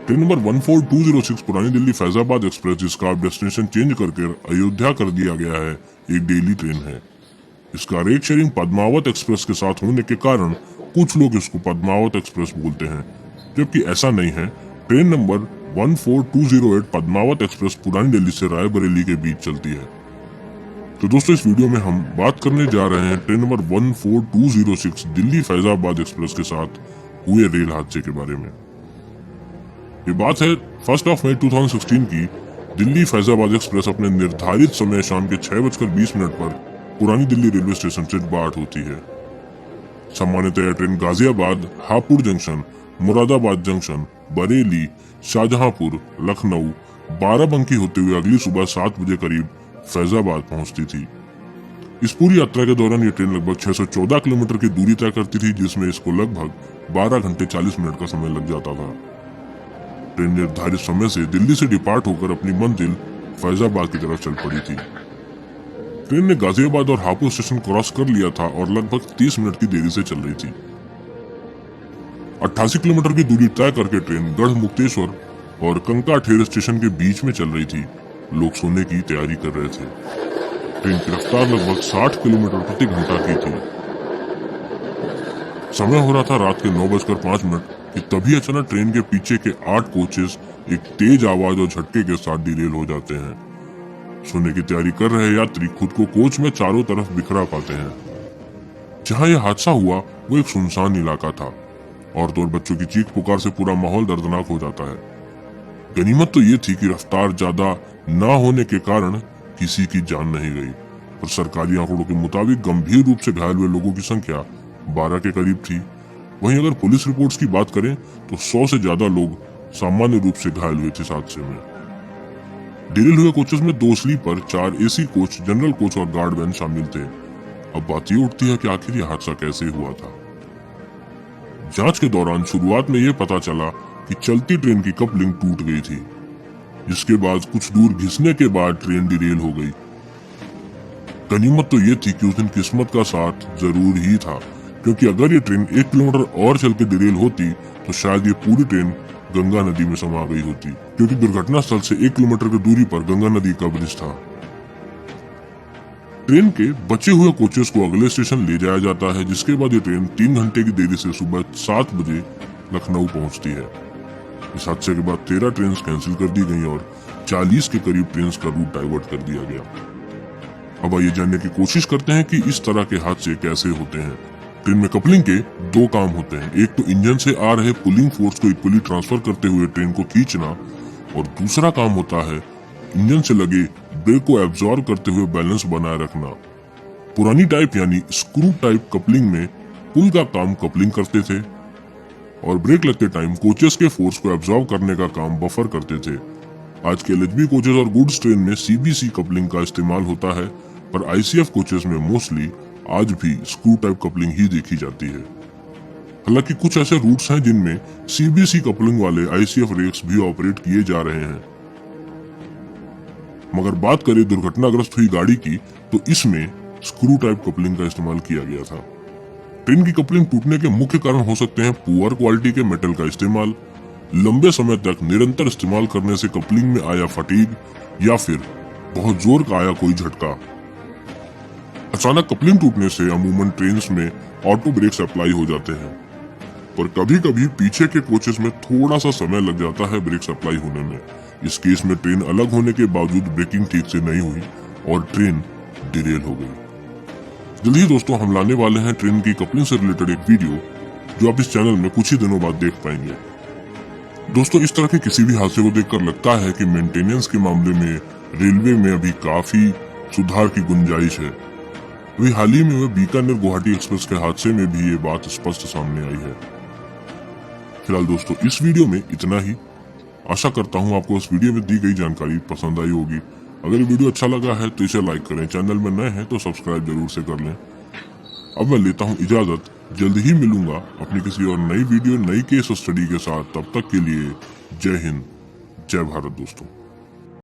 Train number 14206 पुरानी Delhi Faizabad express, जिसका अब डेस्टिनेशन चेंज करके अयोध्या कर दिया गया है, एक डेली ट्रेन है। इसका रेट शेयरिंग पद्मावत एक्सप्रेस के साथ होने के कारण कुछ लोग इसको पद्मावत एक्सप्रेस बोलते हैं, जबकि ऐसा नहीं है। ट्रेन नंबर 14208 पद्मावत एक्सप्रेस पुरानी दिल्ली से रायबरेली के बीच चलती है। तो दोस्तों, इस वीडियो में हम बात करने जा रहे हैं train number 14206 Delhi Faizabad express के साथ हुए रेल हादसे के बारे में। ये बात है 1 मई 2016 की। दिल्ली फैजाबाद एक्सप्रेस अपने निर्धारित समय शाम के 6:20 पर पुरानी दिल्ली रेलवे स्टेशन से डिपार्ट होती है। सामान्यतः यह train Ghaziabad, Hapur junction, Moradabad junction, Bareilly, Shahjahanpur, Lucknow, Barabanki होते हुए अगली सुबह 7 बजे करीब फैजाबाद पहुंचती थी। इस पूरी यात्रा के दौरान ये ट्रेन लगभग 614 किलोमीटर की दूरी तय करती थी, जिसमें इसको लगभग 12 घंटे 40 मिनट का समय लग जाता था। ट्रेन निर्धारित समय से दिल्ली से डिपार्ट होकर अपनी मंजिल फैजाबाद की तरफ चल पड़ी थी। ट्रेन ने गाजियाबाद और हापुड़ स्टेशन क्रॉस कर लिया था और लगभग 30 मिनट की देरी से चल रही थी। 88 किलोमीटर की दूरी तय करके ट्रेन गढ़ मुक्तेश्वर और कंकाठेर स्टेशन के बीच में चल रही थी। लोग सोने की तैयारी कर रहे थे। ट्रेन की रफ्तार लगभग 60 किलोमीटर प्रति घंटा की थी। समय हो रहा था रात के 9:05 कि तभी अचानक ट्रेन के पीछे के 8 कोचेस एक तेज आवाज और झटके के साथ डिरेल हो जाते हैं। सोने की तैयारी कर रहे यात्री खुद को कोच में चारों तरफ बिखरा पाते हैं। जहां यह हादसा हुआ वो एक सुनसान इलाका था। औरतों और बच्चों की चीख पुकार से पूरा माहौल दर्दनाक हो जाता है। गनीमत तो ये थी कि रफ्तार ज्यादा न होने के कारण किसी की जान नहीं गई, और सरकारी आंकड़ों के मुताबिक गंभीर रूप से घायल हुए लोगों की संख्या 12 के करीब थी। वहीं अगर पुलिस रिपोर्ट्स की बात करें तो 100 से ज्यादा लोग सामान्य रूप से घायल हुए थे इस हादसे में। डिरेल हुए कोचेस में 2 sleeper, 4 AC coach, general coach और गार्ड वैन शामिल थे। अब बात ये उठती है कि आखिर यह हादसा कैसे हुआ था। जांच के दौरान शुरुआत में यह पता चला कि चलती ट्रेन की कपलिंग टूट गई थी, जिसके बाद कुछ दूर घिसने के बाद ट्रेन डिरेल हो गई। गनीमत तो ये थी कि उस दिन किस्मत का साथ जरूर ही था, क्योंकि अगर ये ट्रेन 1 किलोमीटर और चल के डिरेल होती तो शायद ये पूरी ट्रेन गंगा नदी में समा गई होती, क्योंकि दुर्घटना स्थल से 1 किलोमीटर की दूरी पर गंगा नदी का ब्रिज था। ट्रेन के बचे हुए कोचेस को अगले स्टेशन ले जाया जाता है, जिसके बाद ये ट्रेन 3 घंटे की देरी से सुबह 7 बजे लखनऊ पहुंचती है। इस हादसे के बाद 13 ट्रेन कैंसिल कर दी गई और 40 के करीब ट्रेन का रूट डाइवर्ट कर दिया गया। अब आइए जानने की कोशिश करते हैं कि इस तरह के हादसे कैसे होते हैं। ट्रेन में कपलिंग के 2 काम होते हैं। एक तो इंजन से आ रहे पुलिंग फोर्स को इक्वली ट्रांसफर करते हुए ट्रेन को खींचना, और दूसरा काम होता है इंजन से लगे ब्रेक को एब्जॉर्ब करते हुए बैलेंस बनाए रखना। पुरानी टाइप यानी स्क्रू टाइप कपलिंग में पुल का काम कपलिंग करते थे और ब्रेक लगते टाइम कोचेस के फोर्स को एब्जॉर्ब करने का काम बफर करते थे। आज के एलएचबी कोचेस और गुड्स ट्रेन में सीबीसी कपलिंग का इस्तेमाल होता है, पर आईसीएफ कोचेस में मोस्टली आज भी स्क्रू टाइप कपलिंग ही देखी जाती है। हालांकि कुछ ऐसे रूट्स हैं जिनमें सीबीसी कपलिंग वाले आईसीएफ रेक्स भी ऑपरेट किए जा रहे हैं। मगर बात करें दुर्घटनाग्रस्त हुई गाड़ी की, तो इसमें स्क्रू टाइप कपलिंग का इस्तेमाल किया गया था। ट्रेन की कपलिंग टूटने के मुख्य कारण हो सकते हैं पुअर क्वालिटी के मेटल का इस्तेमाल, लंबे समय तक निरंतर इस्तेमाल करने से कपलिंग में आया फटीग, या फिर बहुत जोर का आया कोई झटका। अचानक कपलिंग टूटने से अमूमन ट्रेन्स में ऑटो ब्रेक्स अप्लाई हो जाते हैं, पर कभी कभी पीछे के कोचेस में थोड़ा सा समय लग जाता है ब्रेक्स अप्लाई होने में। इस केस में ट्रेन अलग होने के बावजूद ब्रेकिंग ठीक से नहीं हुई और ट्रेन डिरेल हो गई। जल्द ही दोस्तों हम लाने वाले हैं ट्रेन की कपलिंग से रिलेटेड एक वीडियो, जो आप इस चैनल में कुछ ही दिनों बाद देख पाएंगे। दोस्तों, इस तरह के किसी भी हादसे को देखकर लगता है कि मेंटेनेंस के मामले में रेलवे में अभी काफी सुधार की गुंजाइश है। अभी हाल ही में हुए बीकानेर गुवाहाटी एक्सप्रेस के हादसे में भी ये बात स्पष्ट सामने आई है। फिलहाल दोस्तों इस वीडियो में इतना ही। आशा करता हूँ आपको इस वीडियो में दी गई जानकारी पसंद आई होगी। अगर ये वीडियो अच्छा लगा है तो इसे लाइक करें, चैनल में नए हैं तो सब्सक्राइब जरूर से कर लें। अब मैं लेता हूँ इजाजत, जल्द ही मिलूंगा अपनी किसी और नई वीडियो नई केस स्टडी के साथ। तब तक के लिए जय हिंद, जय भारत दोस्तों।